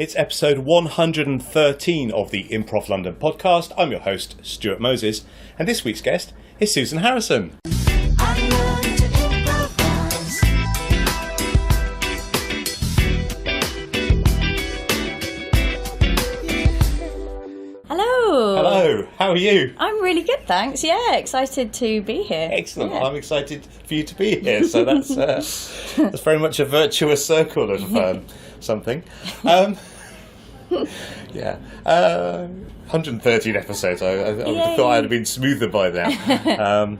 It's episode 113 of the Improv London podcast. I'm your host, Stuart Moses, and this week's guest is Susan Harrison. Hello, how are you? I'm really good, thanks. Yeah, excited to be here. Excellent. Yeah. I'm excited for you to be here. So that's very much a virtuous circle of something. Yeah, 113 episodes. I would have thought I'd have been smoother by now.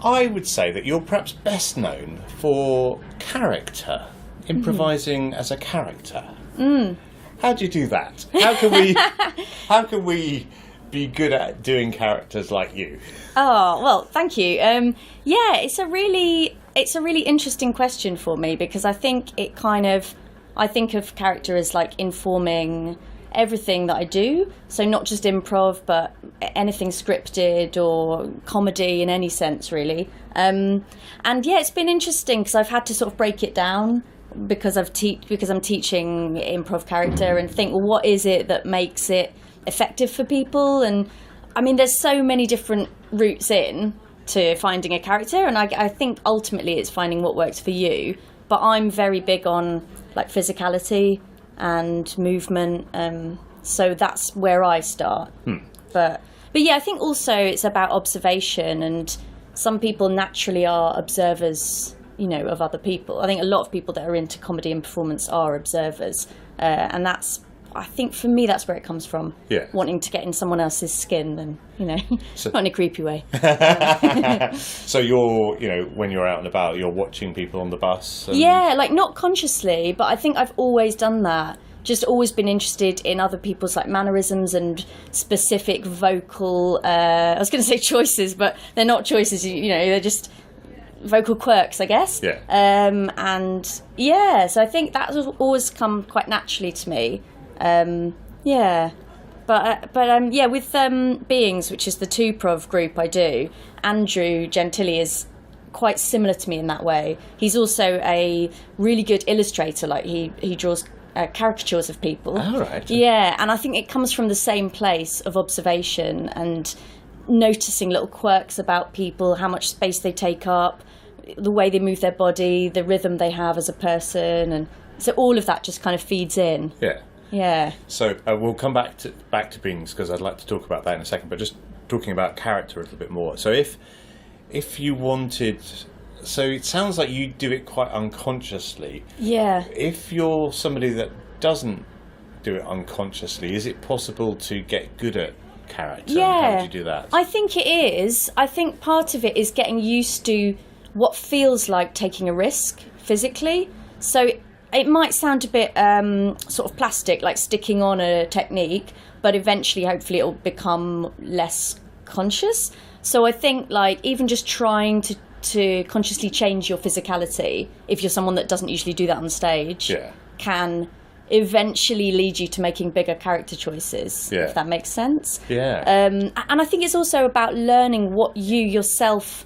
I would say that you're perhaps best known for character, improvising as a character. How do you do that? How can we be good at doing characters like you? Oh, well, thank you. Yeah, it's a really interesting question for me because I think I think of character as like informing everything that I do. So not just improv, but anything scripted or comedy in any sense, really. And yeah, it's been interesting because I've had to sort of break it down. Because I'm teaching improv character and think, well, what is it that makes it effective for people? And I mean, there's so many different routes in to finding a character, and I think ultimately it's finding what works for you. But I'm very big on like physicality and movement, so that's where I start. But yeah, I think also it's about observation, and some people naturally are observers, you know, of other people. I think a lot of people that are into comedy and performance are observers, and I think for me that's where it comes from. Yeah. Wanting to get in someone else's skin, and not in a creepy way. So you're, when you're out and about, you're watching people on the bus. Yeah, like not consciously, but I think I've always done that. Just always been interested in other people's like mannerisms and specific vocal. I was going to say choices, but they're not choices. They're just vocal quirks, I guess. Yeah. And yeah, so I think that has always come quite naturally to me. Yeah. But yeah, with Beings, which is the two-prov group I do, Andrew Gentili is quite similar to me in that way. He's also a really good illustrator. Like he draws caricatures of people. Oh, right. Yeah, and I think it comes from the same place of observation and noticing little quirks about people, how much space they take up, the way they move their body, the rhythm they have as a person, and so all of that just kind of feeds in. Yeah. Yeah. So we'll come back to Beings because I'd like to talk about that in a second, but just talking about character a little bit more. So if you wanted, so it sounds like you do it quite unconsciously. Yeah. If you're somebody that doesn't do it unconsciously, is it possible to get good at character? Yeah. How do you do that? I think it is. I think part of it is getting used to what feels like taking a risk physically. So it might sound a bit sort of plastic, like sticking on a technique, but eventually, hopefully, it'll become less conscious. So I think like even just trying to consciously change your physicality, if you're someone that doesn't usually do that on stage, can eventually lead you to making bigger character choices, if that makes sense. Yeah. And I think it's also about learning what you yourself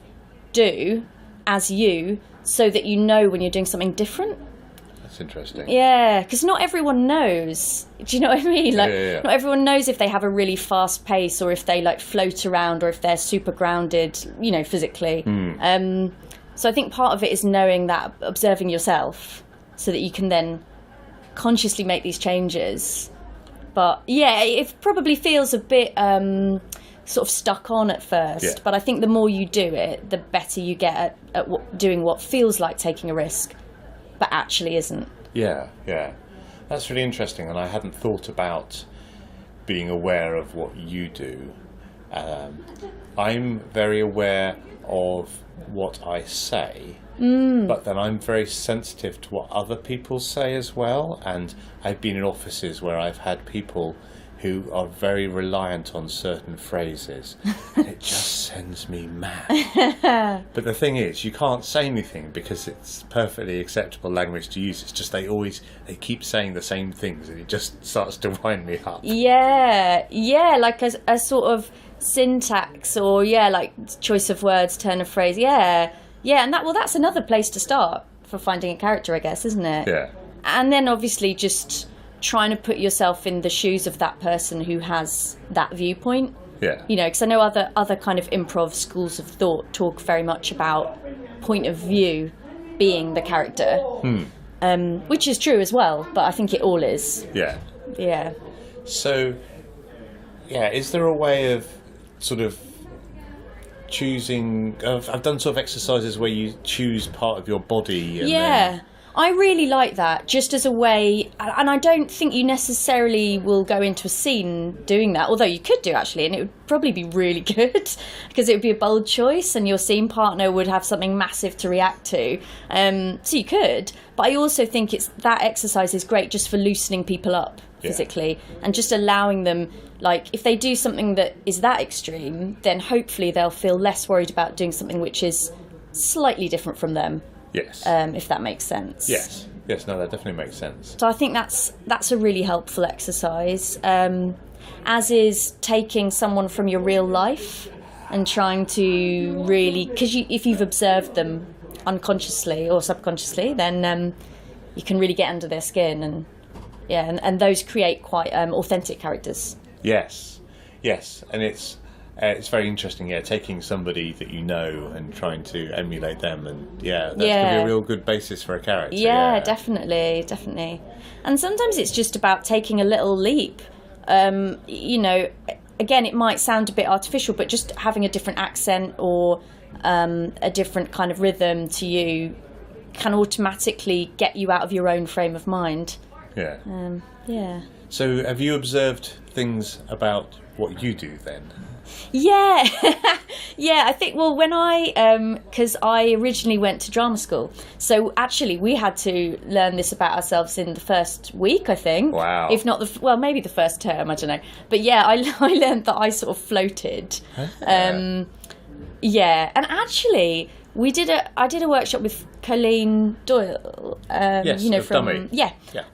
do as you, so that you know when you're doing something different. That's interesting. Yeah, because not everyone knows. Do you know what I mean? Like, not everyone knows if they have a really fast pace, or if they like float around, or if they're super grounded, physically. So I think part of it is knowing that, observing yourself, so that you can then consciously make these changes. But yeah, it probably feels a bit sort of stuck on at first, but I think the more you do it, the better you get at doing what feels like taking a risk but actually isn't. Yeah, that's really interesting, and I hadn't thought about being aware of what you do. I'm very aware of what I say, but then I'm very sensitive to what other people say as well, and I've been in offices where I've had people who are very reliant on certain phrases, and it just sends me mad. But the thing is, you can't say anything because it's perfectly acceptable language to use. It's just they keep saying the same things, and it just starts to wind me up. Yeah, like a sort of syntax, or like choice of words, turn of phrase. Yeah, and that's another place to start for finding a character, I guess, isn't it? Yeah. And then obviously just trying to put yourself in the shoes of that person who has that viewpoint. Yeah. You know, because I know other kind of improv schools of thought talk very much about point of view being the character, which is true as well, but I think it all is. Yeah. Yeah. So, yeah, is there a way of sort of choosing... I've done sort of exercises where you choose part of your body. And then... I really like that, just as a way, and I don't think you necessarily will go into a scene doing that, although you could do actually, and it would probably be really good, because it would be a bold choice, and your scene partner would have something massive to react to, so you could, but I also think that exercise is great just for loosening people up physically, and just allowing them, like, if they do something that is that extreme, then hopefully they'll feel less worried about doing something which is slightly different from them. Yes. If that makes sense. Yes. Yes, no, that definitely makes sense. So I think that's a really helpful exercise, as is taking someone from your real life and trying to really... Because if you've observed them unconsciously or subconsciously, then you can really get under their skin. And those create quite authentic characters. Yes. Yes, and it's very interesting, taking somebody that you know and trying to emulate them, and that's going to be a real good basis for a character. Yeah, definitely. And sometimes it's just about taking a little leap. You know, again, it might sound a bit artificial, but just having a different accent or a different kind of rhythm to you can automatically get you out of your own frame of mind. Yeah. So have you observed things about what you do then? Yeah, I think, well, when because I originally went to drama school, so actually we had to learn this about ourselves in the first week, I think. Wow. If not maybe the first term, I don't know. But yeah, I learned that I sort of floated. And actually I did a workshop with Colleen Doyle, yes, you know, from Dummy.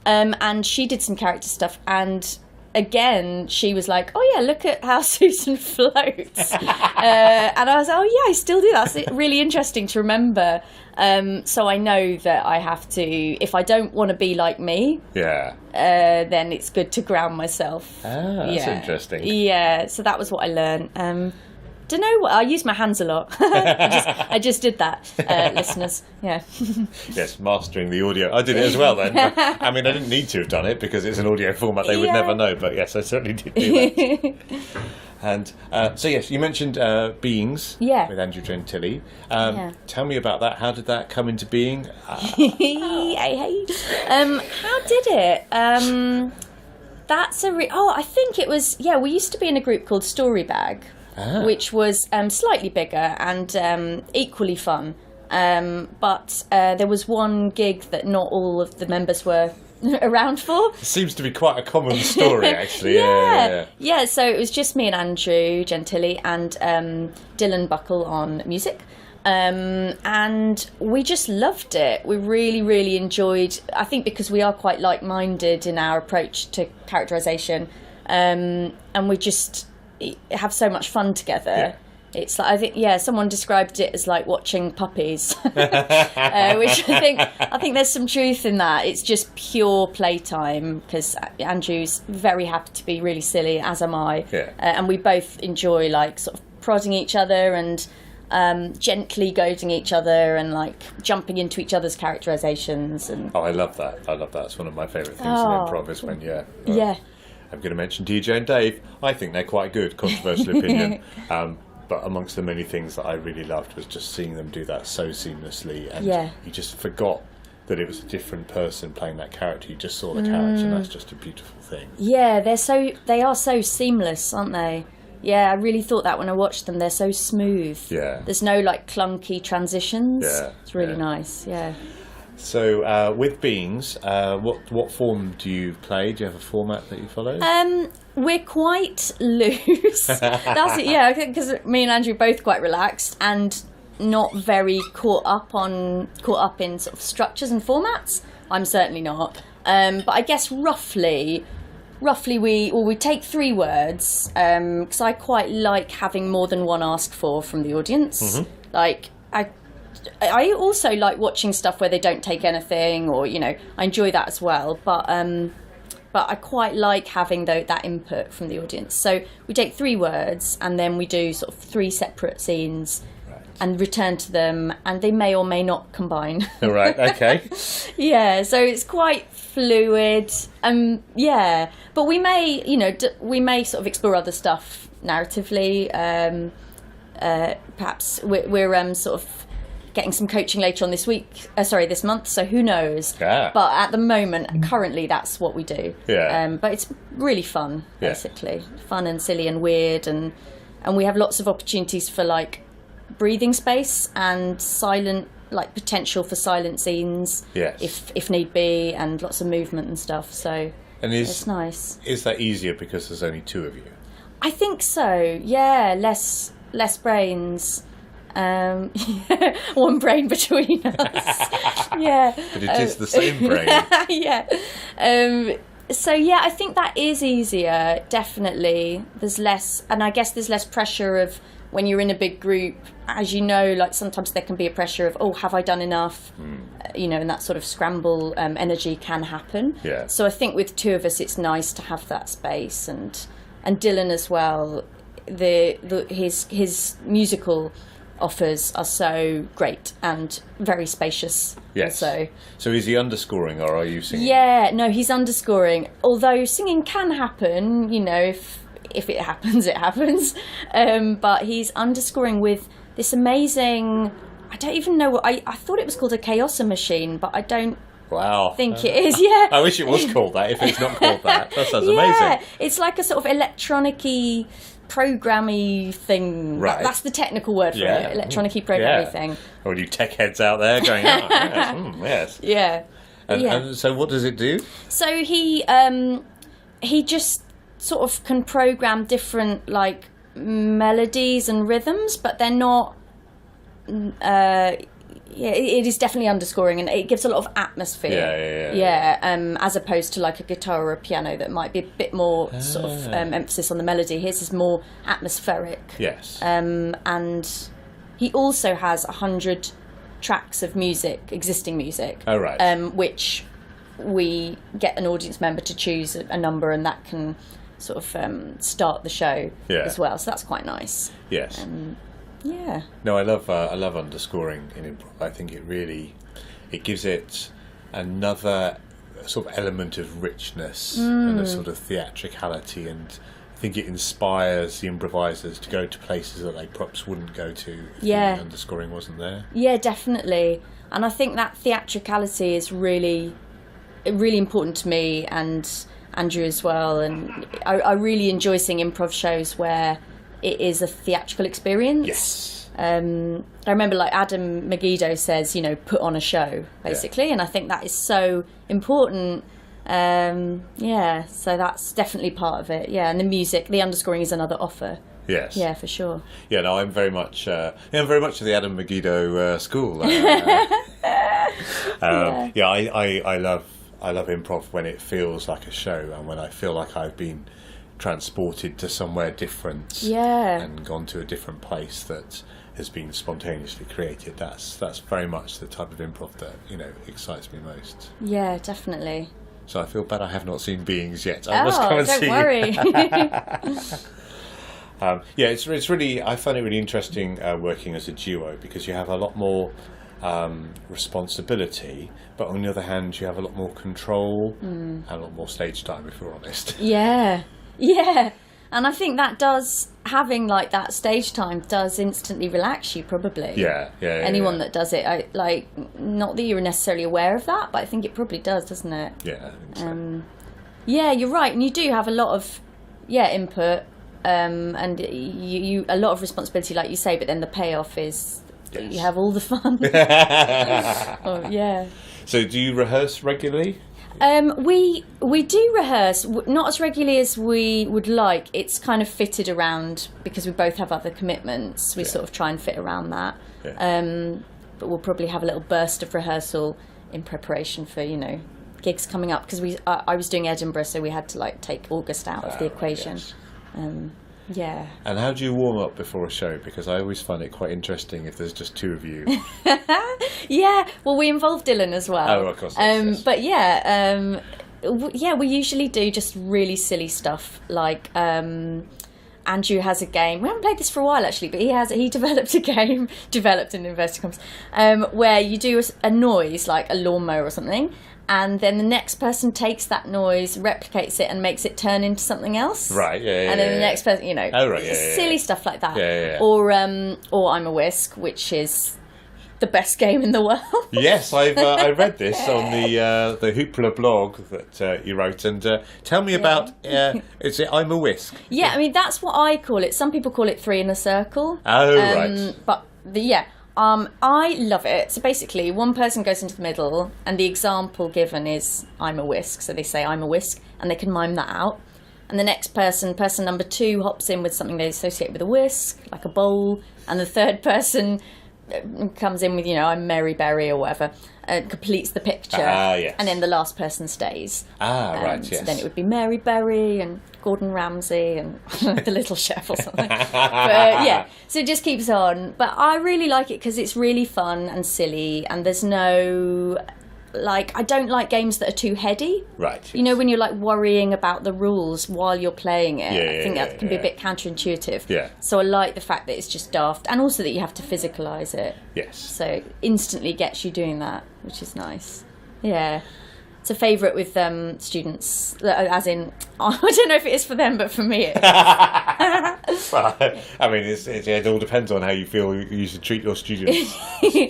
And she did some character stuff, and again, she was like, "Oh yeah, look at how Susan floats," and I was like, "Oh yeah, I still do that. It's really interesting to remember." So I know that I have to, if I don't want to be like me, then it's good to ground myself. That's interesting. Yeah, so that was what I learned. Don't know what I use my hands a lot. I just did that, listeners. Yeah. Yes, mastering the audio. I did it as well then. I mean, I didn't need to have done it because it's an audio format they would never know. But yes, I certainly did do that. And so yes, you mentioned Beings with Andrew Gentili. Tell me about that. How did that come into being? How did it? I think it was. Yeah, we used to be in a group called Story Bag. Which was slightly bigger and equally fun. But there was one gig that not all of the members were around for. It seems to be quite a common story, actually. Yeah, so it was just me and Andrew Gentili and Dylan Buckle on music. And we just loved it. We really, really enjoyed, I think because we are quite like-minded in our approach to characterisation. And we just... have so much fun together. It's like, I think someone described it as like watching puppies, which I think there's some truth in that. It's just pure playtime because Andrew's very happy to be really silly, as am I, and we both enjoy like sort of prodding each other and gently goading each other and like jumping into each other's characterizations. And I love that. It's one of my favourite things in improv is when I'm going to mention DJ and Dave. I think they're quite good. Controversial opinion. But amongst the many things that I really loved was just seeing them do that so seamlessly. And you just forgot that it was a different person playing that character. You just saw the character, and that's just a beautiful thing. Yeah, they are so seamless, aren't they? Yeah, I really thought that when I watched them. They're so smooth. Yeah. There's no like clunky transitions. Yeah. It's really nice. Yeah. So, with Beings, what form do you play? Do you have a format that you follow? We're quite loose. That's it, yeah, because me and Andrew are both quite relaxed and not very caught up in sort of structures and formats. I'm certainly not. But I guess roughly we take 3 words, because I quite like having more than one ask for from the audience. Mm-hmm. Like, I also like watching stuff where they don't take anything, or I enjoy that as well. But but I quite like having that input from the audience. So we take 3 words and then we do sort of 3 separate scenes and return to them, and they may or may not combine. Right, okay. Yeah, so it's quite fluid. Yeah, but we may, we may sort of explore other stuff narratively. Perhaps we're sort of getting some coaching later on this month, so who knows. Yeah. But at the moment, currently, that's what we do. Yeah. But it's really fun, basically. Fun and silly and weird, and we have lots of opportunities for like breathing space and silent, like potential for silent scenes, if need be, and lots of movement and stuff. So it's nice. Is that easier because there's only 2 of you? I think so. Yeah, less brains. One brain between us. Yeah. But it is the same brain. Yeah. So yeah, I think that is easier. Definitely, there's less, and I guess there's less pressure of when you're in a big group. As you know, like sometimes there can be a pressure of, oh, have I done enough? And that sort of scramble energy can happen. Yeah. So I think with 2 of us, it's nice to have that space, and Dylan as well. His musical offers are so great and very spacious. Yes. Also. So is he underscoring, or are you singing? Yeah, no, he's underscoring. Although singing can happen, if it happens, it happens. But he's underscoring with this amazing, I don't even know what, I thought it was called a chaoser machine, but I don't think it is. Yeah. I wish it was called that, if it's not called that. That sounds amazing. It's like a sort of electronic-y, programmy thing. Right. That's the technical word for it. Electronic-y, programmy thing. All you tech heads out there going, yes. Yeah. And so what does it do? So he just sort of can program different like melodies and rhythms, but they're not. It is definitely underscoring, and it gives a lot of atmosphere. Yeah. As opposed to like a guitar or a piano that might be a bit more sort of emphasis on the melody. His is more atmospheric. Yes. And he also has 100 tracks of music, existing music. Oh right. Which we get an audience member to choose a number, and that can sort of start the show as well. So that's quite nice. Yes. Yeah. No, I love underscoring in improv. I think it gives it another sort of element of richness and a sort of theatricality, and I think it inspires the improvisers to go to places that they perhaps wouldn't go to if the underscoring wasn't there. Yeah, definitely. And I think that theatricality is really, really important to me and Andrew as well. And I really enjoy seeing improv shows where it is a theatrical experience. Yes. I remember like Adam Megiddo says, put on a show, basically. And I think that is so important. So that's definitely part of it. Yeah, and the music, the underscoring is another offer. Yes. Yeah, for sure. Yeah, no, I'm very much of the Adam Megiddo school. I love improv when it feels like a show, and when I feel like I've been transported to somewhere different and gone to a different place that has been spontaneously created. That's very much the type of improv that excites me most. Yeah, definitely. So I feel bad I have not seen Beings yet. I must come and don't see worry. It's really, I find it really interesting working as a duo, because you have a lot more responsibility, but on the other hand you have a lot more control and a lot more stage time, if we're honest. Yeah, and I think that having like that stage time does instantly relax you, probably. Yeah. Anyone that does it, not that you're necessarily aware of that, but I think it probably does, doesn't it? Yeah, I think so. Yeah, you're right, and you do have a lot of input, and you a lot of responsibility, like you say, but then the payoff is you have all the fun. So do you rehearse regularly? We do rehearse, not as regularly as we would like. It's kind of fitted around, because we both have other commitments. We sort of try and fit around that. But we'll probably have a little burst of rehearsal in preparation for gigs coming up, because I was doing Edinburgh, so we had to take August out of the equation. Yes. And how do you warm up before a show? Because I always find it quite interesting if there's just 2 of you. Well, we involve Dylan as well. Oh, of course. Yes. But we usually do just really silly stuff like Andrew has a game. We haven't played this for a while actually, but he developed a game, developed in inverted commas, where you do a noise like a lawnmower or something, and then the next person takes that noise, replicates it, and makes it turn into something else. Right. Yeah. And then the next person, Oh, right. Yeah. Silly stuff like that. Yeah. Or I'm a Whisk, which is the best game in the world. Yes, I read this on the Hoopla blog that you wrote, and tell me about. Is it I'm a Whisk? Yeah, I mean that's what I call it. Some people call it three in a circle. Oh, right. But I love it. So basically, one person goes into the middle, and the example given is I'm a Whisk. So they say I'm a Whisk, and they can mime that out. And the next person number 2, hops in with something they associate with a whisk, like a bowl, and the third person comes in with, I'm Mary Berry or whatever, completes the picture. Yes. And then the last person stays. Right, yes. So then it would be Mary Berry and Gordon Ramsay and the Little Chef or something. But so it just keeps on. But I really like it because it's really fun and silly, and there's no... I don't like games that are too heady. Right. Yes. You know, when you're worrying about the rules while you're playing it. I think that can be a bit counterintuitive. Yeah. So I like the fact that it's just daft, and also that you have to physicalise it. Yes. So it instantly gets you doing that, which is nice. Yeah. It's a favourite with students, as in, I don't know if it is for them, but for me it is. Well, I mean, it all depends on how you feel you should treat your students,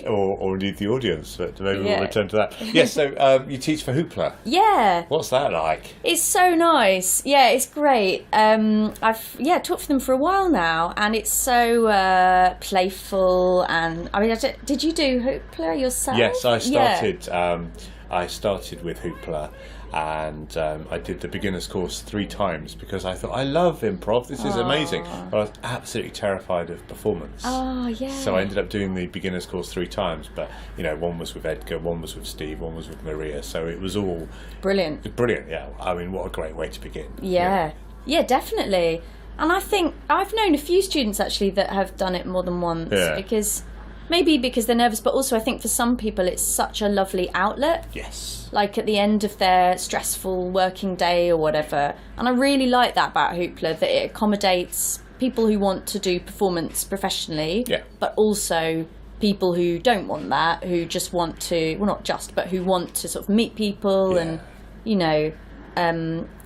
or indeed the audience, but maybe we'll return to that. Yes, so you teach for Hoopla. Yeah. What's that like? It's so nice. Yeah, it's great. I've taught for them for a while now, and it's so playful, and I mean, did you do Hoopla yourself? Yes, I started... I started with Hoopla, and I did the beginner's course 3 times because I thought, I love improv, this is amazing. But I was absolutely terrified of performance. Oh, yeah. So I ended up doing the beginner's course 3 times, but, one was with Edgar, one was with Steve, one was with Maria, so it was all... Brilliant. Brilliant, yeah. I mean, what a great way to begin. Yeah, definitely. And I think I've known a few students, actually, that have done it more than once, Maybe because they're nervous, but also I think for some people it's such a lovely outlet. Yes. Like at the end of their stressful working day or whatever. And I really like that about Hoopla, that it accommodates people who want to do performance professionally, but also people who don't want that, who just want to, well, not just, but who want to sort of meet people and,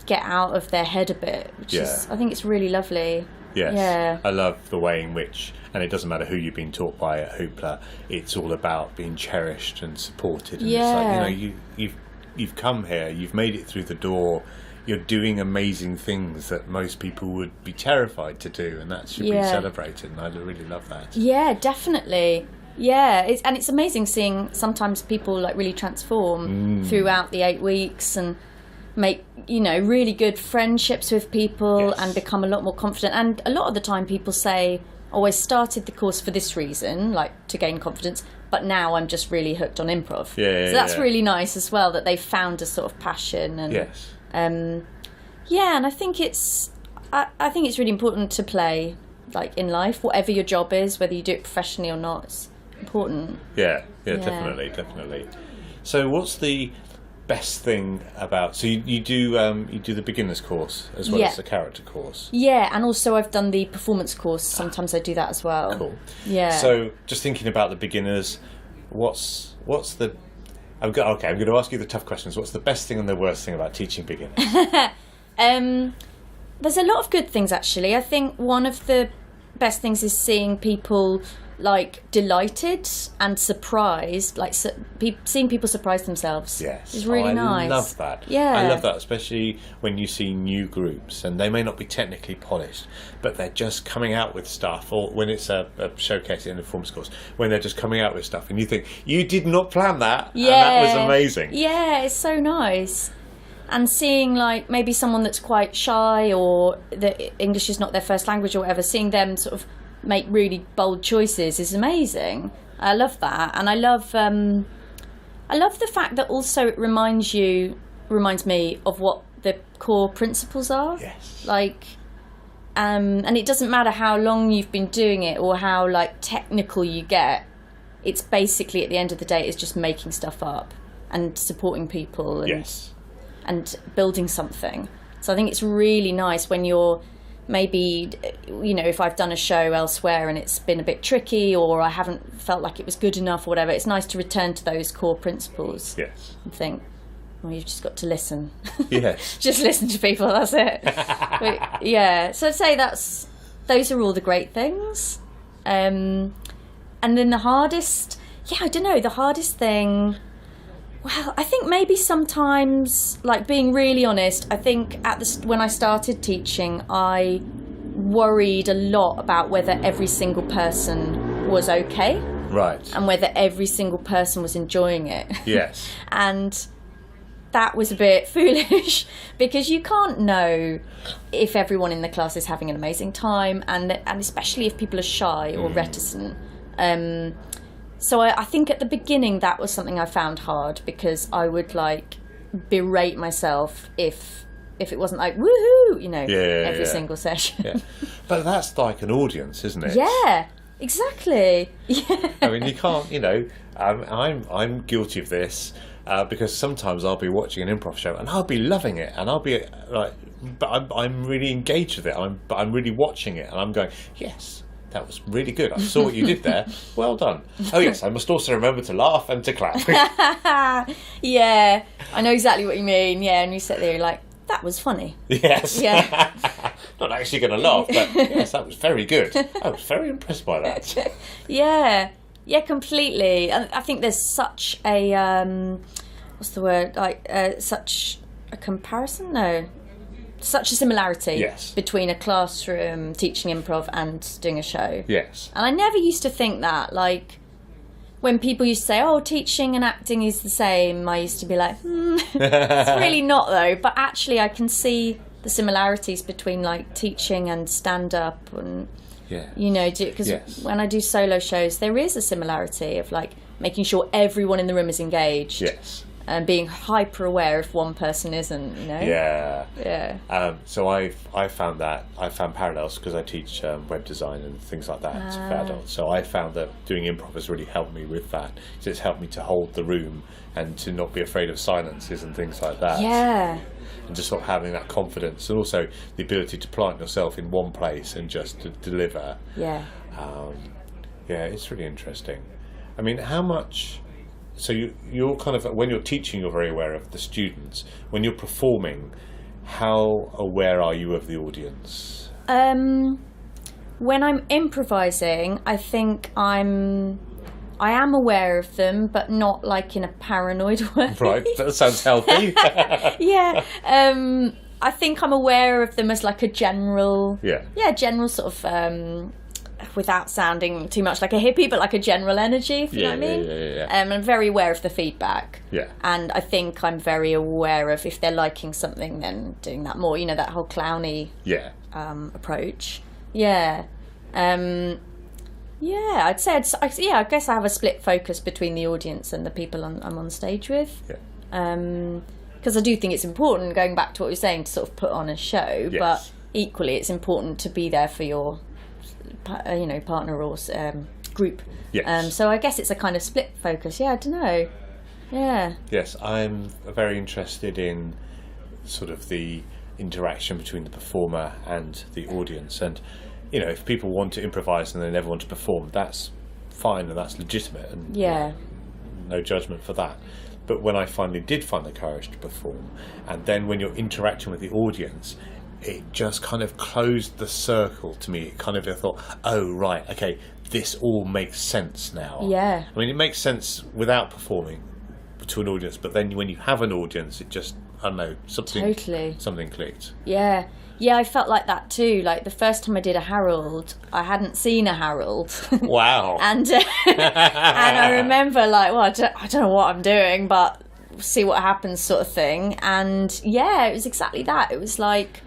get out of their head a bit, which is, I think it's really lovely. Yes. Yeah. I love the way in which, and it doesn't matter who you've been taught by at Hoopla, it's all about being cherished and supported. And it's like, you've come here, you've made it through the door, you're doing amazing things that most people would be terrified to do, and that should be celebrated, and I really love that. Yeah, definitely. Yeah, it's amazing seeing sometimes people really transform throughout the 8 weeks and make really good friendships with people and become a lot more confident. And a lot of the time people say, I started the course for this reason, to gain confidence, but now I'm just really hooked on improv. So that's really nice as well, that they've found a sort of passion. And and I think it's really important to play in life, whatever your job is, whether you do it professionally or not. It's important. Definitely. So what's the best thing about, so you do the beginner's course as well as the character course? And also I've done the performance course. Sometimes I do that as well. Cool. So just thinking about the beginners, what's the I'm going to ask you the tough questions. What's the best thing and the worst thing about teaching beginners? There's a lot of good things, actually. I think one of the best things is seeing people delighted and surprised, seeing people surprise themselves. Yes, it's really nice. I love that. I love that, especially when you see new groups and they may not be technically polished, but they're just coming out with stuff. Or when it's a showcase in a performance course, when they're just coming out with stuff, and you think you did not plan that, and that was amazing. Yeah, it's so nice. And seeing maybe someone that's quite shy or that English is not their first language or whatever, seeing them sort of make really bold choices is amazing. I love that, and I love the fact that also it reminds me of what the core principles are. Yes. And it doesn't matter how long you've been doing it or how technical you get. It's basically at the end of the day, it's just making stuff up and supporting people. And, and building something. So I think it's really nice when you're maybe, if I've done a show elsewhere and it's been a bit tricky or I haven't felt like it was good enough or whatever, it's nice to return to those core principles. Yes. And think, well, you've just got to listen. Yes. Just listen to people, that's it. But, yeah, so I'd say those are all the great things. And then the hardest thing, well, I think maybe sometimes, like being really honest, I think when I started teaching, I worried a lot about whether every single person was okay. Right. And whether every single person was enjoying it. Yes. And that was a bit foolish because you can't know if everyone in the class is having an amazing time, and especially if people are shy or reticent. So I think at the beginning that was something I found hard because I would berate myself if it wasn't like woohoo, every single session. Yeah. But that's like an audience, isn't it? Yeah, exactly. Yeah. I mean, you can't. I'm guilty of this because sometimes I'll be watching an improv show and I'll be loving it, and I'll be like, but I'm really engaged with it. I'm really watching it, and I'm going, yes. That was really good. I saw what you did there. Well done. Oh, yes, I must also remember to laugh and to clap. Yeah, I know exactly what you mean. Yeah, and you sit there, you're like, that was funny. Yes. Yeah. Not actually going to laugh, but yes, that was very good. I was very impressed by that. Yeah, completely. I think there's such a, what's the word? Such a comparison? No. Such a similarity between a classroom teaching improv and doing a show. Yes. And I never used to think that. Like, when people used to say, oh, teaching and acting is the same, I used to be like, it's really not though. But actually I can see the similarities between like teaching and stand-up and, because when I do solo shows, there is a similarity of like making sure everyone in the room is engaged. Yes. And being hyper aware if one person isn't, Yeah. Yeah. So I found parallels because I teach web design and things like that for adults. So I found that doing improv has really helped me with that. So it's helped me to hold the room and to not be afraid of silences and things like that. Yeah. And just sort of having that confidence, and also the ability to plant yourself in one place and just to deliver. Yeah. It's really interesting. I mean, how much... So you're kind of, when you're teaching, you're very aware of the students. When you're performing, how aware are you of the audience? When I'm improvising, I think I am aware of them, but not like in a paranoid way. Right, that sounds healthy. Yeah. I think I'm aware of them as like a general... Yeah, general sort of... without sounding too much like a hippie, but like a general energy, if you know what I mean. Yeah. I'm very aware of the feedback. Yeah. And I think I'm very aware of if they're liking something, then doing that more. That whole clowny approach. Yeah. I'd say I guess I have a split focus between the audience and the people I'm on stage with. Yeah. Because I do think it's important, going back to what we were saying, to sort of put on a show. Yes. But equally, it's important to be there for your partner or group. Yes. So I guess it's a kind of split focus. Yeah, I don't know. Yeah. Yes, I'm very interested in sort of the interaction between the performer and the audience. And, if people want to improvise and they never want to perform, that's fine and that's legitimate. And no judgment for that. But when I finally did find the courage to perform, and then when you're interacting with the audience, it just kind of closed the circle to me. It kind of, I thought, oh, right, okay, this all makes sense now. Yeah. I mean, it makes sense without performing to an audience, but then when you have an audience, it just, I don't know, something clicked. Yeah. Yeah, I felt like that too. Like the first time I did a Harold, I hadn't seen a Harold. Wow. and I remember like, well, I don't know what I'm doing, but see what happens sort of thing. And yeah, it was exactly that. It was like...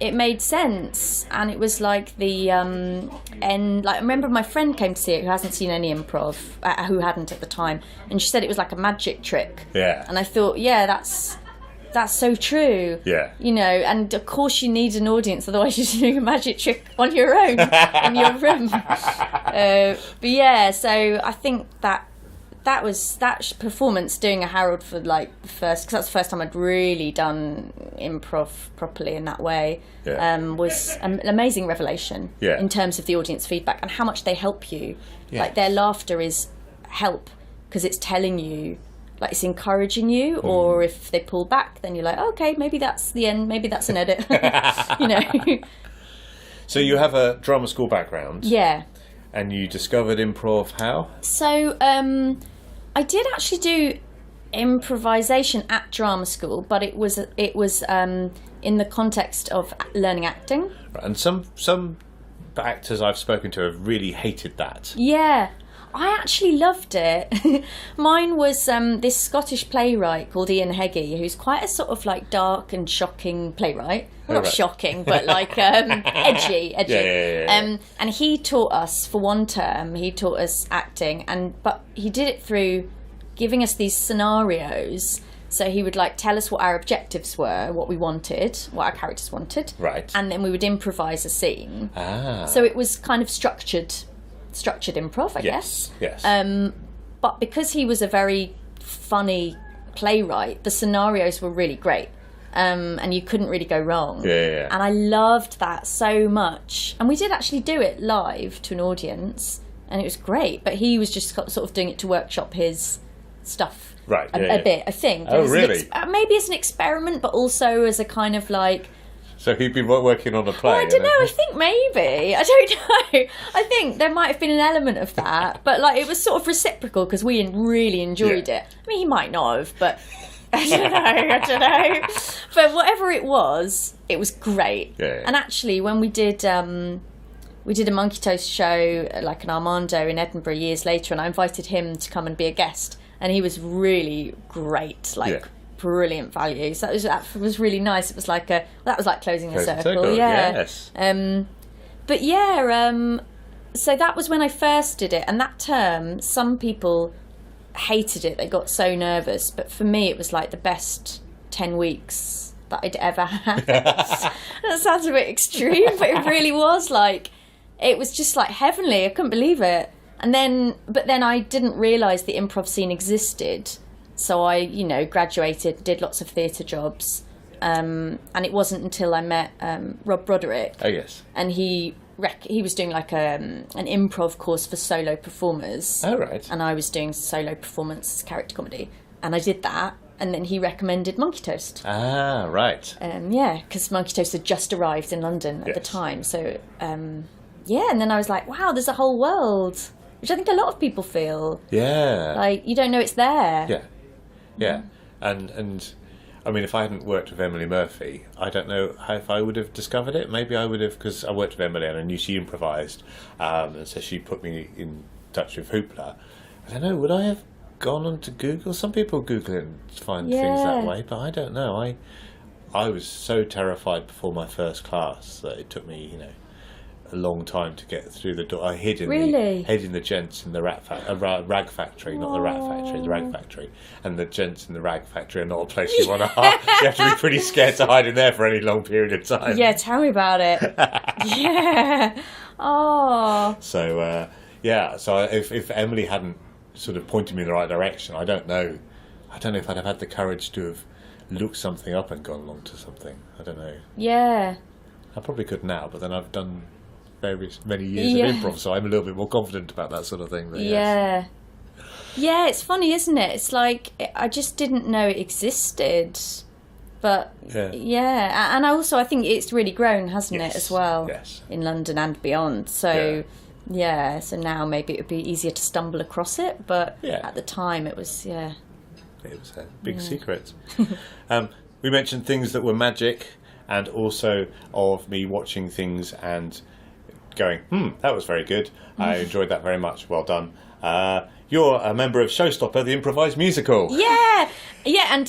it made sense, and it was like the end. Like I remember my friend came to see it, who hasn't seen any improv, who hadn't at the time, and she said it was like a magic trick. Yeah. And I thought, yeah, that's so true. Yeah. And of course you need an audience, otherwise you're doing a magic trick on your own in your room. But yeah, so I think that that performance, doing a Harold for like the first, because that's the first time I'd really done improv properly in that way, was an amazing revelation in terms of the audience feedback and how much they help you. Like their laughter is help because it's telling you, like it's encouraging you, or if they pull back, then you're like, okay, maybe that's the end, maybe that's an edit, you know. So you have a drama school background. Yeah. And you discovered improv how? So I did actually do improvisation at drama school, but it was in the context of learning acting. Right. And some actors I've spoken to have really hated that. Yeah. I actually loved it. Mine was this Scottish playwright called Ian Heggie, who's quite a sort of like dark and shocking playwright. Well, not shocking, but like edgy. Yeah. And he taught us, for one term, he taught us acting, but he did it through giving us these scenarios. So he would like tell us what our objectives were, what we wanted, what our characters wanted. Right. And then we would improvise a scene. So it was kind of structured improv, I guess. Yes. But because he was a very funny playwright, the scenarios were really great. And you couldn't really go wrong. Yeah. And I loved that so much. And we did actually do it live to an audience, and it was great. But he was just sort of doing it to workshop his stuff a bit, I think. Oh, really? Maybe as an experiment, but also as a kind of like... So he'd been working on a play? Well, I don't know. I think maybe. I don't know. I think there might have been an element of that. But like it was sort of reciprocal because we really enjoyed it. I mean, he might not have, but... I don't know. But whatever it was great. Yeah. And actually, when we did a Monkey Toast show, like an Armando in Edinburgh years later, and I invited him to come and be a guest, and he was really great, brilliant value. So that was really nice. It was like that was like closing the circle. Yeah. Yes. But yeah, so that was when I first did it, and that term, some people hated it. They got so nervous, but for me it was like the best 10 weeks that I'd ever had. That sounds a bit extreme, but it really was like, it was just like heavenly. I couldn't believe it. But then I didn't realise the improv scene existed, so I graduated, did lots of theatre jobs, and it wasn't until I met Rob Broderick. Oh yes. And he was doing like an improv course for solo performers. Oh, right. And I was doing solo performance character comedy. And I did that. And then he recommended Monkey Toast. Ah, right. Yeah, because Monkey Toast had just arrived in London at the time. So, and then I was like, wow, there's a whole world, which I think a lot of people feel. Yeah. Like, you don't know it's there. Yeah. And I mean, if I hadn't worked with Emily Murphy, I don't know if I would have discovered it. Maybe I would have, because I worked with Emily and I knew she improvised, and so she put me in touch with Hoopla. I don't know, would I have gone on to Google? Some people Google it and find things that way, but I don't know. I was so terrified before my first class that it took me, a long time to get through the door. I hid in the gents in the rag factory, not the rat factory, the rag factory. And the gents in the rag factory are not a place you want to hide. You have to be pretty scared to hide in there for any long period of time. Yeah, tell me about it. Yeah. Oh. So, so if Emily hadn't sort of pointed me in the right direction, I don't know if I'd have had the courage to have looked something up and gone along to something. I don't know. Yeah. I probably could now, but then I've done many years of improv, so I'm a little bit more confident about that sort of thing. But yeah, it's funny, isn't it? It's like I just didn't know it existed, but and I think it's really grown, hasn't it, as well? Yes. In London and beyond. So so now maybe it would be easier to stumble across it, but at the time it was it was a big secret. We mentioned things that were magic, and also of me watching things and going, that was very good. I enjoyed that very much. Well done. You're a member of Showstopper, the improvised musical. Yeah, and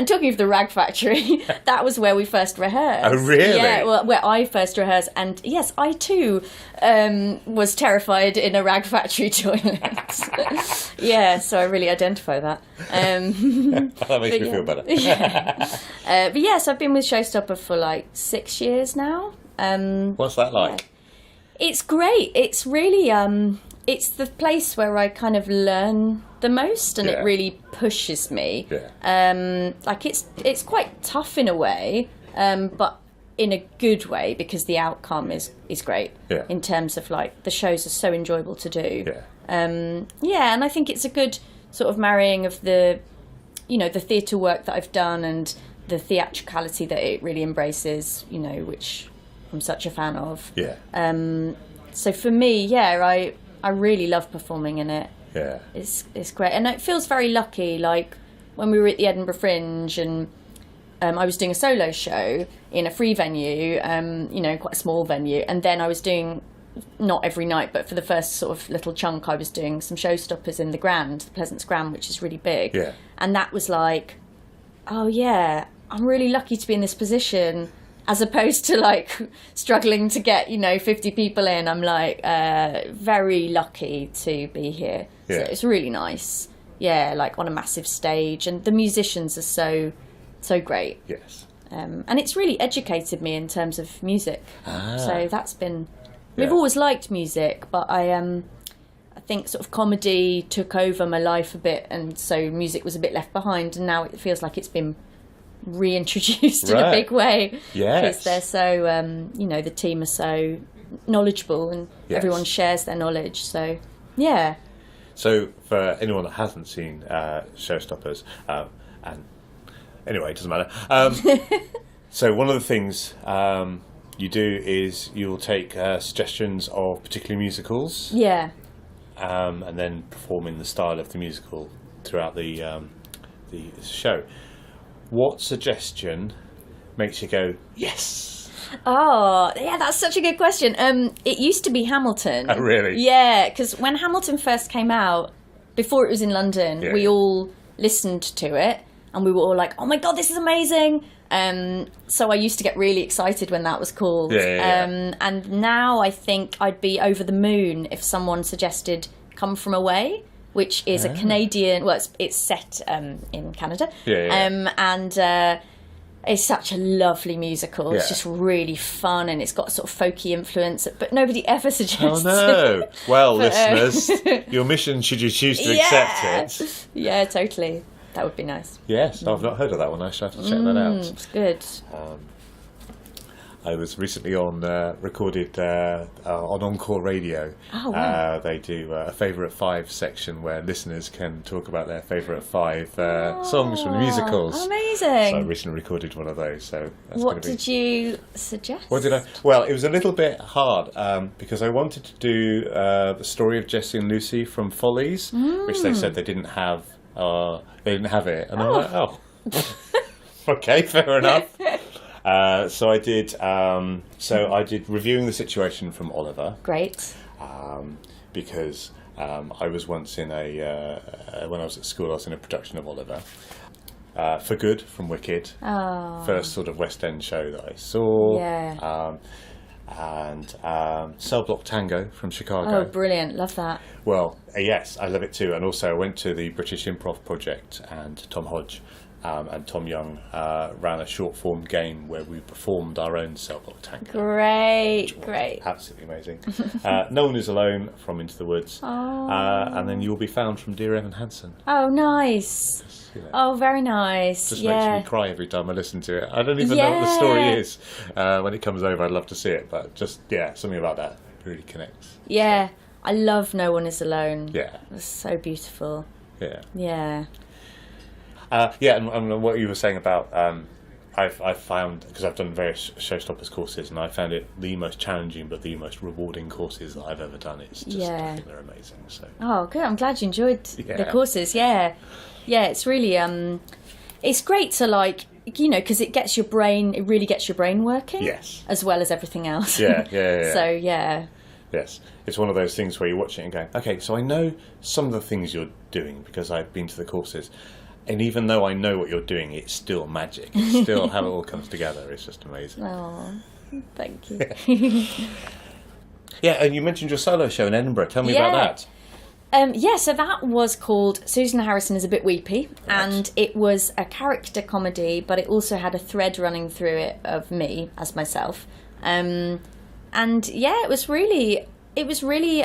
talking of the Rag Factory, that was where we first rehearsed. Oh, really? Yeah, well, where I first rehearsed, and yes, I too was terrified in a Rag Factory toilet. So I really identify that. That makes me feel better. But so I've been with Showstopper for like 6 years now. What's that like? It's great. It's really it's the place where I kind of learn the most, and it really pushes me. Like it's quite tough in a way, but in a good way, because the outcome is great. In terms of like the shows are so enjoyable to do. And I think it's a good sort of marrying of the, you know, the theatre work that I've done and the theatricality that it really embraces, you know, which I'm such a fan of. So for me, I really love performing in it. It's great, and it feels very lucky. Like when we were at the Edinburgh Fringe, and I was doing a solo show in a free venue, you know, quite a small venue, and then I was doing, not every night, but for the first sort of little chunk, I was doing some showstoppers in the Grand, the Pleasance Grand, which is really big. And that was like, oh yeah, I'm really lucky to be in this position, as opposed to like struggling to get, you know, 50 people in. I'm like very lucky to be here. So it's really nice. Like on a massive stage, and the musicians are so great. And it's really educated me in terms of music. So that's been, we've always liked music, but I think sort of comedy took over my life a bit, and so music was a bit left behind, and now it feels like it's been reintroduced in a big way. Because they're so, you know, the team are so knowledgeable, and everyone shares their knowledge. So, So for anyone that hasn't seen Showstoppers, and anyway, it doesn't matter. So one of the things you do is you'll take suggestions of particular musicals. And then perform in the style of the musical throughout the show. What suggestion makes you go, yes? Oh, yeah, that's such a good question. It used to be Hamilton. Oh, really? Yeah, because when Hamilton first came out, before it was in London, we all listened to it, and we were all like, oh my God, this is amazing. So I used to get really excited when that was called. And now I think I'd be over the moon if someone suggested Come From Away, which is a Canadian, well, it's set in Canada. And it's such a lovely musical. It's just really fun, and it's got a sort of folky influence, but nobody ever suggests it. Oh no. Well, listeners, your mission, should you choose to accept it. Yeah, totally. That would be nice. Yes, I've not heard of that one. I should have to check that out. It's good. I was recently recorded on Encore Radio. Oh, wow. They do a favourite 5 section where listeners can talk about their favourite 5 songs from the musicals. Amazing. So I recently recorded one of those. So that's what did you suggest? What did I? Well, it was a little bit hard because I wanted to do the story of Jessie and Lucy from Follies, which they said they didn't have. They didn't have it, and I'm like, oh, okay, fair enough. So I did. I did reviewing the situation from Oliver. Great. Because I was once in when I was at school, I was in a production of Oliver. For Good from Wicked. First sort of West End show that I saw. And Cell Block Tango from Chicago. Oh, brilliant. Love that. Well, yes, I love it too. And also I went to the British Improv Project, and Tom Hodge and Tom Young ran a short-form game where we performed our own Cell Block Tango. Great. Absolutely amazing. No One Is Alone from Into the Woods. And then You'll Be Found from Dear Evan Hansen. Oh, nice. You know, oh, very nice. Just makes me cry every time I listen to it. I don't even know what the story is. When it comes over, I'd love to see it, but just something about that really connects. Yeah, I love No One Is Alone. Yeah, it's so beautiful. Yeah. And what you were saying about I've found, because I've done various Showstoppers courses, and I found it the most challenging but the most rewarding courses that I've ever done. It's just I think they're amazing. So. Oh, good. I'm glad you enjoyed the courses. Yeah, it's really it's great to because it really gets your brain working. Yes. As well as everything else. So Yes, it's one of those things where you watch it and go, okay, so I know some of the things you're doing because I've been to the courses. And even though I know what you're doing, it's still magic. It's still how it all comes together. It's just amazing. Oh, thank you. And you mentioned your solo show in Edinburgh. Tell me about that. So that was called Susan Harrison is a Bit Weepy. Right. And it was a character comedy, but it also had a thread running through it of me as myself. It was really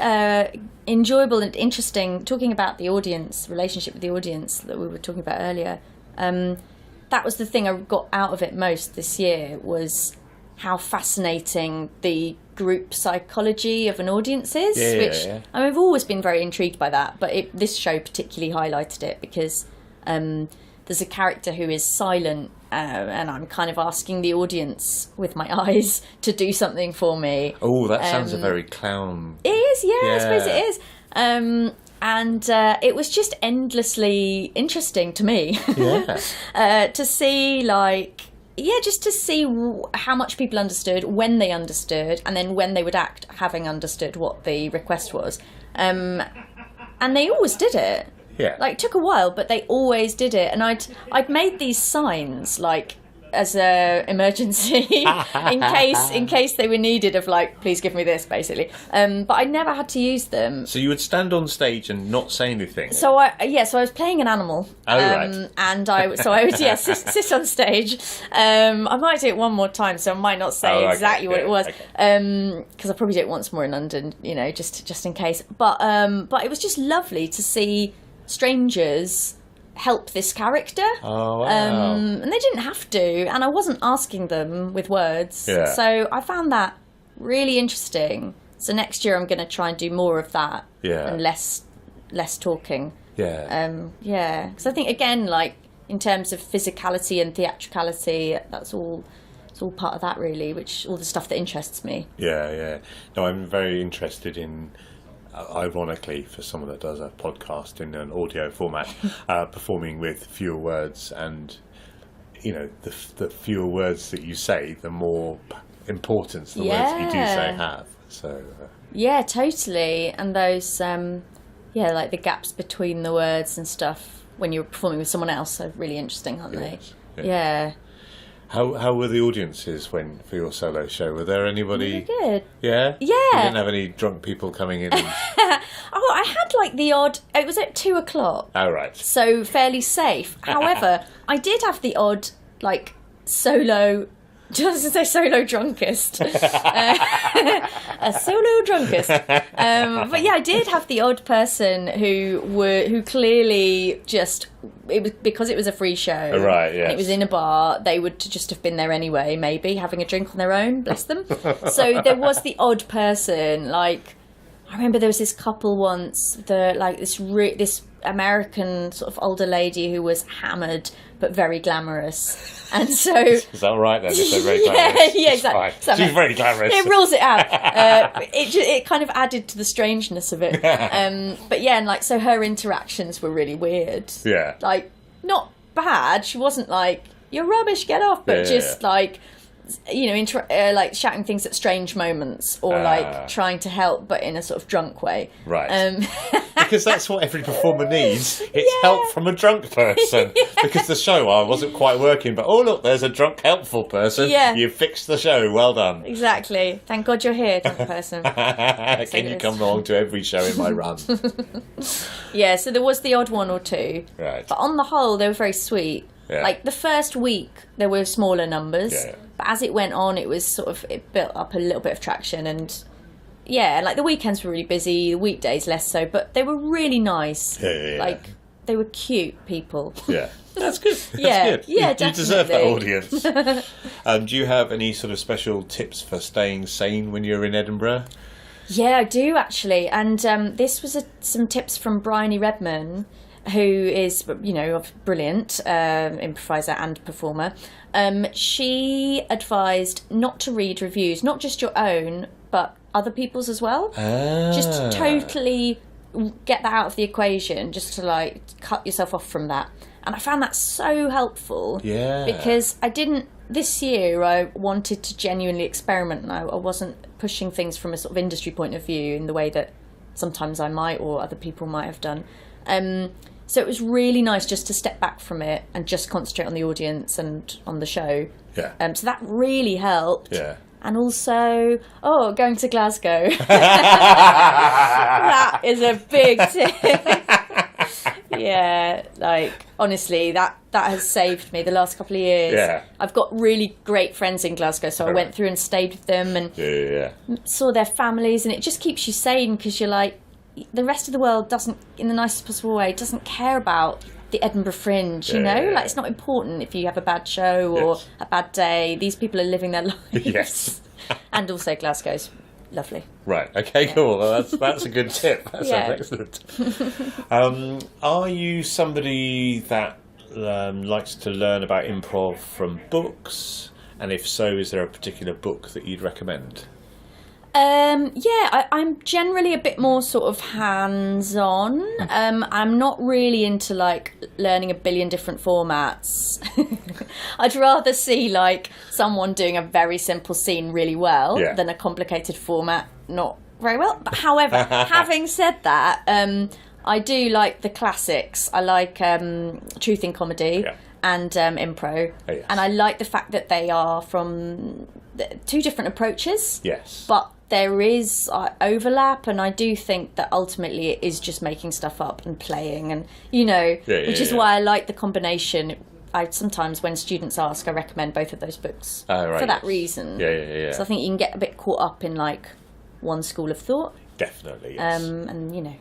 enjoyable and interesting talking about the audience, relationship with the audience that we were talking about earlier. That was the thing I got out of it most this year, was how fascinating the group psychology of an audience is, I mean, I've always been very intrigued by that, but this show particularly highlighted it because there's a character who is silent, and I'm kind of asking the audience with my eyes to do something for me. Oh, that sounds a very clown. It is, I suppose it is. And it was just endlessly interesting to me to see, like, just to see how much people understood, when they understood, and then when they would act having understood what the request was. And they always did it. Yeah. Like, it took a while, but they always did it. And I'd made these signs, like, as a emergency in case they were needed, of like, please give me this, basically. But I never had to use them. So you would stand on stage and not say anything. So I was playing an animal. Oh, right. And I would sit on stage. I might do it one more time, so I might not say exactly what it was, because I probably do it once more in London, just in case. But it was just lovely to see strangers help this character. Oh, wow. And they didn't have to, and I wasn't asking them with words. So I found that really interesting. So next year I'm going to try and do more of that, and less talking. Because I think, again, like, in terms of physicality and theatricality, it's all part of that, really, which all the stuff that interests me. No, I'm very interested in, ironically, for someone that does a podcast in an audio format, performing with fewer words, and the fewer words that you say, the more importance the words that you do say have. So totally. And those like the gaps between the words and stuff when you're performing with someone else are really interesting, aren't they? Yeah. How were the audiences for your solo show? Were there anybody? Really good. Yeah? Yeah. You didn't have any drunk people coming in? I had like the odd... It was at 2:00. Oh, right. So fairly safe. However, I did have the odd, like, solo... Just to say solo drunkest. A solo drunkest. But yeah, I did have the odd person who clearly just... It was because it was a free show. Right, yes. And it was in a bar. They would just have been there anyway, maybe, having a drink on their own. Bless them. So there was the odd person. Like, I remember there was this couple once, this American sort of older lady who was hammered but very glamorous. And so... Is that right then? If they're very glamorous? Yeah, exactly. So, she's very glamorous. It rules it out. It kind of added to the strangeness of it. But yeah, and like, so her interactions were really weird. Yeah. Like, not bad. She wasn't like, you're rubbish, get off. But like, like shouting things at strange moments, or like trying to help but in a sort of drunk way. Right. Because that's what every performer needs. It's help from a drunk person. Because the show wasn't quite working, but oh look, there's a drunk helpful person. Yeah. You fixed the show, well done. Exactly. Thank God you're here, drunk person. Can you come along to every show in my run? Yeah, so there was the odd one or two. Right. But on the whole, they were very sweet. Yeah. Like, the first week, there were smaller numbers. Yeah. But as it went on, it built up a little bit of traction. And, like, the weekends were really busy, the weekdays less so. But they were really nice. Yeah. Like, they were cute people. Yeah. That's good. That's good. Yeah, you deserve that audience. Do you have any sort of special tips for staying sane when you're in Edinburgh? Yeah, I do, actually. And this was some tips from Bryony Redman, who is, brilliant improviser and performer. She advised not to read reviews, not just your own, but other people's as well. Just to totally get that out of the equation, just to, like, cut yourself off from that. And I found that so helpful. Yeah. Because this year I wanted to genuinely experiment, and I wasn't pushing things from a sort of industry point of view in the way that sometimes I might, or other people might have done. So it was really nice just to step back from it and just concentrate on the audience and on the show. Yeah. So that really helped. Yeah. And also, going to Glasgow. That is a big tip. Yeah, like honestly, that has saved me the last couple of years. Yeah. I've got really great friends in Glasgow, so I went through and stayed with them and saw their families, and it just keeps you sane because you're like, the rest of the world doesn't, in the nicest possible way, doesn't care about the Edinburgh Fringe, you know? Like, it's not important if you have a bad show or a bad day. These people are living their lives. Yes. And also Glasgow's lovely. Right. Okay. Cool. Well, that's a good tip. That sounds excellent. Are you somebody that likes to learn about improv from books? And if so, is there a particular book that you'd recommend? I'm generally a bit more sort of hands-on. I'm not really into like learning a billion different formats. I'd rather see like someone doing a very simple scene really well than a complicated format not very well. But however, having said that, I do like the classics. I like Truth in Comedy and Improv. Oh, yes. And I like the fact that they are from two different approaches. Yes. But there is overlap, and I do think that ultimately it is just making stuff up and playing, and which is why I like the combination. I sometimes, when students ask, I recommend both of those books for that reason. Yeah. So I think you can get a bit caught up in like one school of thought. Definitely. Yes. And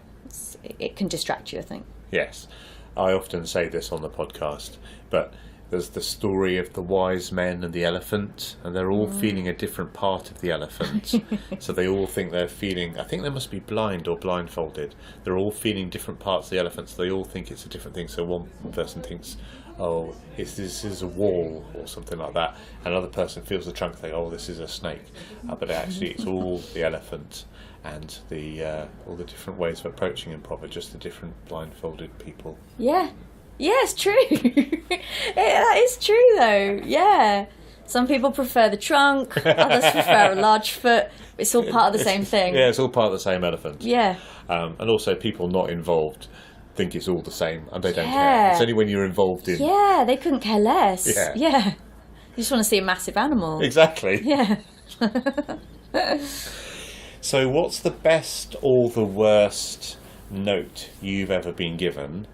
it can distract you, I think. Yes. I often say this on the podcast, but there's the story of the wise men and the elephant, and they're all feeling a different part of the elephant. So they all think they're feeling, I think they must be blind or blindfolded. They're all feeling different parts of the elephant, so they all think it's a different thing. So one person thinks, oh, this is a wall or something like that. Another person feels the trunk, think, oh, this is a snake. But actually it's all the elephant, and all the different ways of approaching improv are just the different blindfolded people. Yeah. Yeah, it's true. That is true, though. Yeah. Some people prefer the trunk, others prefer a large foot. It's all part of the same thing. Yeah, it's all part of the same elephant. Yeah. And also, people not involved think it's all the same, and they don't care. It's only when you're involved in... Yeah, they couldn't care less. Yeah. You just want to see a massive animal. Exactly. Yeah. So what's the best or the worst note you've ever been given?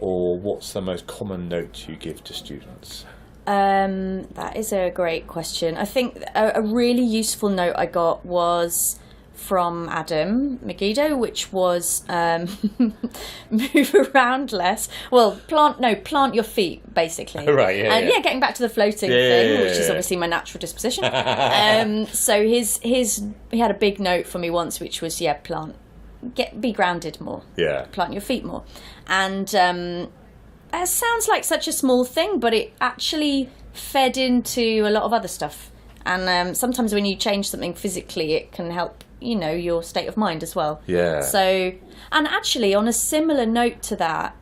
Or what's the most common note you give to students? That is a great question. I think a really useful note I got was from Adam Megiddo, which was move around less. Well, plant your feet, basically. Right, and getting back to the floating thing, which is obviously my natural disposition. So he had a big note for me once, which was be grounded more. Yeah. Plant your feet more. And it sounds like such a small thing, but it actually fed into a lot of other stuff. And sometimes when you change something physically, it can help, your state of mind as well. Yeah. So, and actually, on a similar note to that,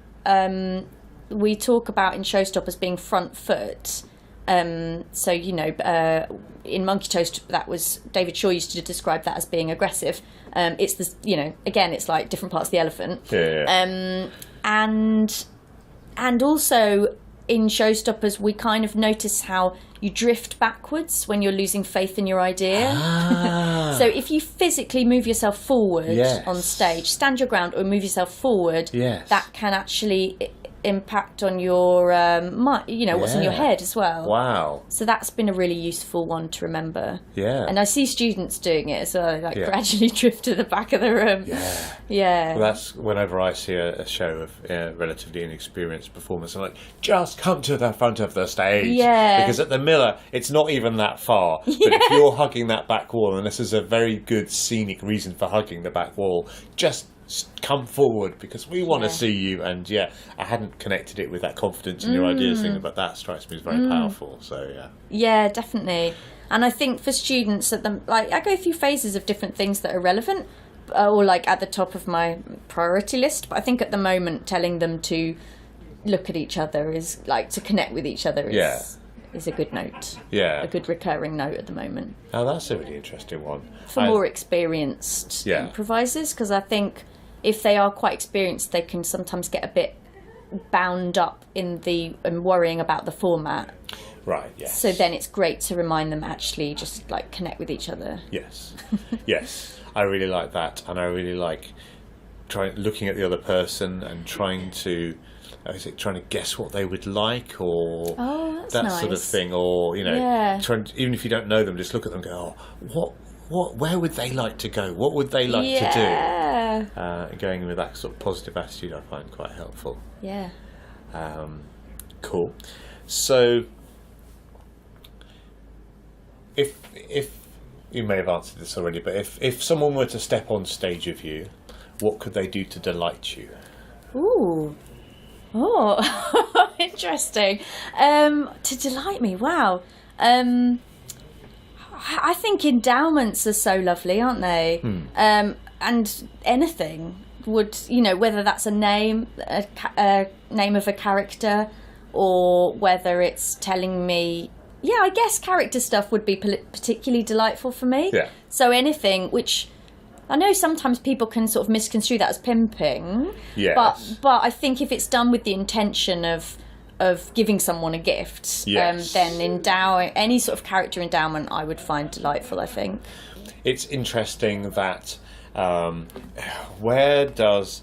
we talk about in Showstoppers being front foot. So, in Monkey Toast, that was David Shaw used to describe that as being aggressive. It's this, again, it's like different parts of the elephant. Yeah. And also in Showstoppers, we kind of notice how you drift backwards when you're losing faith in your idea. So if you physically move yourself forward on stage, stand your ground or move yourself forward, that can actually impact on your what's in your head as well. Wow. So that's been a really useful one to remember. Yeah. And I see students doing it, so I gradually drift to the back of the room. Yeah. Well, that's whenever I see a show of relatively inexperienced performers, I'm like, just come to the front of the stage. Yeah. Because at the Miller, it's not even that far. But if you're hugging that back wall, and this is a very good scenic reason for hugging the back wall, just come forward because we want to see you. And I hadn't connected it with that confidence in your ideas thing, but that strikes me as very powerful. So yeah, definitely. And I think for students I go through phases of different things that are relevant or like at the top of my priority list, but I think at the moment telling them to look at each other is like to connect with each other is a good note. A good recurring note at the moment. Oh, that's a really interesting one. For more experienced improvisers, because I think if they are quite experienced, they can sometimes get a bit bound up in worrying about the format. Right, yes. So then it's great to remind them actually just like connect with each other. Yes. Yes. I really like that. And I really like looking at the other person and trying to is it trying to guess what they would like, or that's that nice. sort of thing, or even if you don't know them, just look at them and go, where would they like to go? What would they like to do? Going with that sort of positive attitude, I find quite helpful. Yeah. Cool. So, if you may have answered this already, but if someone were to step on stage with you, what could they do to delight you? Ooh. Oh, interesting. To delight me, wow. I think endowments are so lovely, aren't they? And anything would, whether that's a name of a character, or whether it's telling me, I guess character stuff would be particularly delightful for me. Yeah. So anything which, I know sometimes people can sort of misconstrue that as pimping. Yes. But I think if it's done with the intention of giving someone a gift, then any sort of character endowment I would find delightful, I think. It's interesting that where does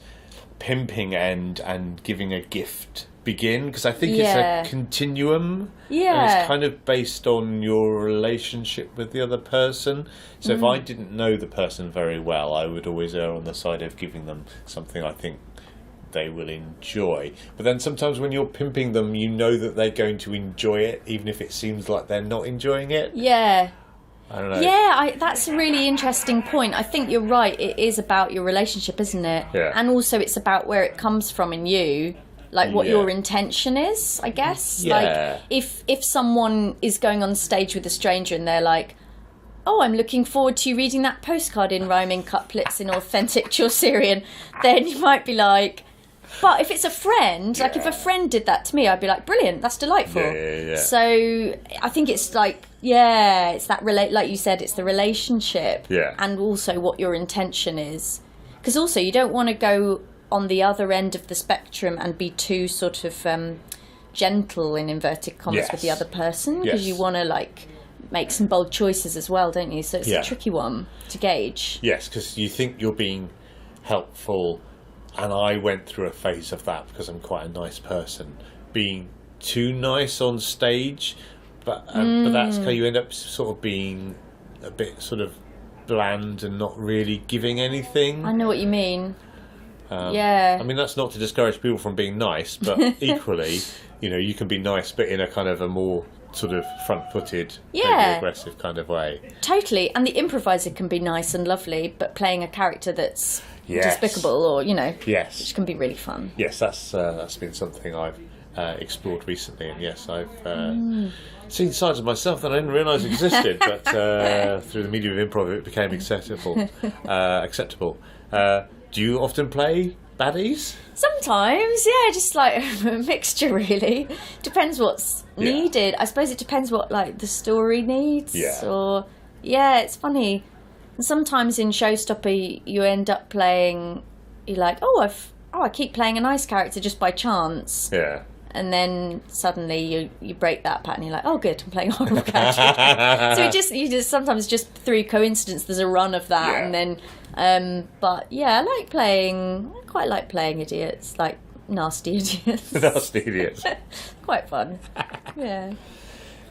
pimping end and giving a gift begin? Because I think it's a continuum. Yeah. And it's kind of based on your relationship with the other person. So if I didn't know the person very well, I would always err on the side of giving them something I think they will enjoy. But then sometimes when you're pimping them, you know that they're going to enjoy it, even if it seems like they're not enjoying it. Yeah. I don't know. Yeah, that's a really interesting point. I think you're right. It is about your relationship, isn't it? Yeah. And also it's about where it comes from in you. Like what your intention is, I guess. Yeah. Like if someone is going on stage with a stranger and they're like, oh, I'm looking forward to you reading that postcard in rhyming couplets in authentic Chaucerian, then you might be like, but if it's a friend, like if a friend did that to me, I'd be like, brilliant, that's delightful. Yeah. So I think it's like, it's that like you said, it's the relationship. Yeah. And also what your intention is. Because also you don't want to go on the other end of the spectrum and be too sort of gentle in inverted commas with the other person, because you want to like make some bold choices as well, don't you? So it's a tricky one to gauge. Yes, because you think you're being helpful, and I went through a phase of that because I'm quite a nice person, being too nice on stage, but that's how you end up sort of being a bit sort of bland and not really giving anything. I know what you mean. I mean, that's not to discourage people from being nice, but equally, you can be nice, but in a kind of a more sort of front-footed, maybe aggressive kind of way. Totally. And the improviser can be nice and lovely, but playing a character that's despicable, or which can be really fun. Yes, that's been something I've explored recently, and yes, I've seen sides of myself that I didn't realise existed, but through the medium of improv, it became acceptable. Do you often play baddies? Sometimes, just like a mixture, really. Depends what's needed. I suppose it depends what like the story needs. Or it's funny. And sometimes in Showstopper, you end up playing. You're like, I keep playing a nice character just by chance. Yeah. And then suddenly you break that pattern. You're like, oh, good, I'm playing a horrible character. So you just sometimes just through coincidence there's a run of that, and then. But I quite like playing idiots, like nasty idiots. Nasty idiots. Quite fun. Yeah.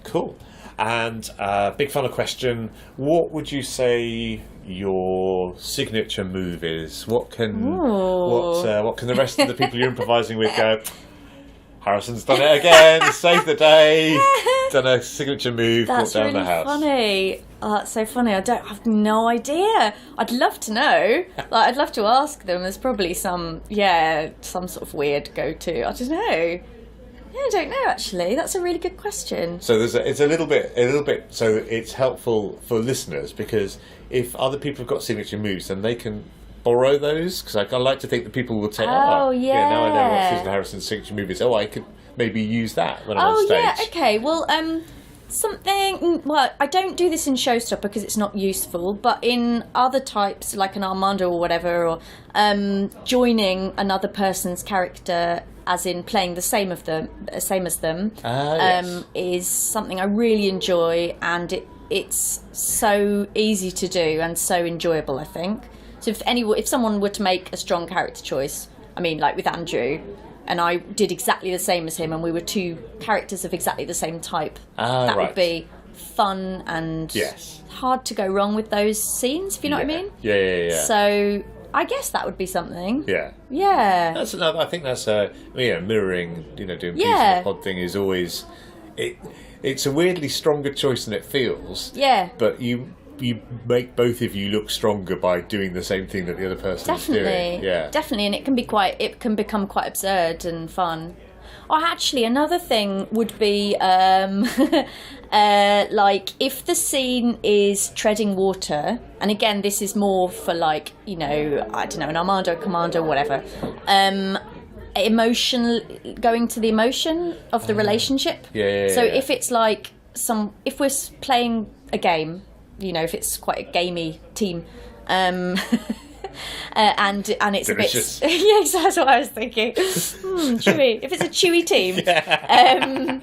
Cool. And big final question: what would you say your signature move is? What can the rest of the people you're improvising with go? Harrison's done it again. Saved the day. Done a signature move. That's down really the house. Funny. Oh, that's so funny. I've no idea. I'd love to know. I'd love to ask them. There's probably some sort of weird go-to. I don't know. I don't know actually. That's a really good question. So it's a little bit. So it's helpful for listeners, because if other people have got signature moves, then they can borrow those, because I like to think that people will say, now I know what Susan Harrison's signature move is. I could maybe use that when I'm on stage. Okay. Well, I don't do this in Showstopper because it's not useful, but in other types, like an Armando or whatever, or joining another person's character, as in playing the same as them, is something I really enjoy, and it's so easy to do and so enjoyable, I think. So if someone were to make a strong character choice, I mean, like with Andrew, and I did exactly the same as him, and we were two characters of exactly the same type. That right. would be fun and hard to go wrong with those scenes, if you know what I mean. Yeah. So I guess that would be something. Yeah. That's another. I think that's mirroring. Doing pieces of the pod thing is always it's a weirdly stronger choice than it feels. Yeah. But you make both of you look stronger by doing the same thing that the other person is doing. Yeah. Definitely, and it can become quite absurd and fun. Oh, actually, another thing would be like if the scene is treading water, and again, this is more for like, I don't know, an Armando, Commando, whatever. Going to the emotion of the relationship. So if it's like if we're playing a game, if it's quite a gamey team, and it's delicious. A bit yes, that's what I was thinking. Chewy. If it's a chewy team, and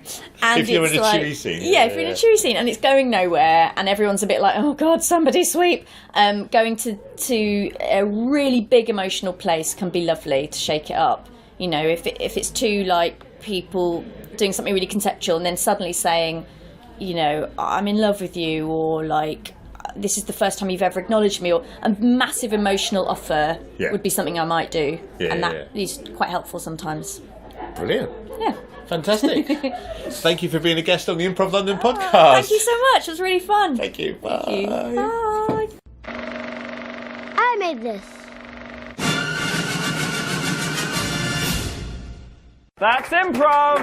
if you're it's in a like, chewy scene, if you're in a chewy scene and it's going nowhere, and everyone's a bit like, oh god, somebody sweep. Going to a really big emotional place can be lovely to shake it up. If it's two like people doing something really conceptual and then suddenly saying, I'm in love with you, or like, this is the first time you've ever acknowledged me, or a massive emotional offer would be something I might do. And that is quite helpful sometimes. Brilliant. Yeah. Fantastic. Thank you for being a guest on the Improv London podcast. Thank you so much. It was really fun. Thank you. Bye. Thank you. Bye. I made this. That's improv!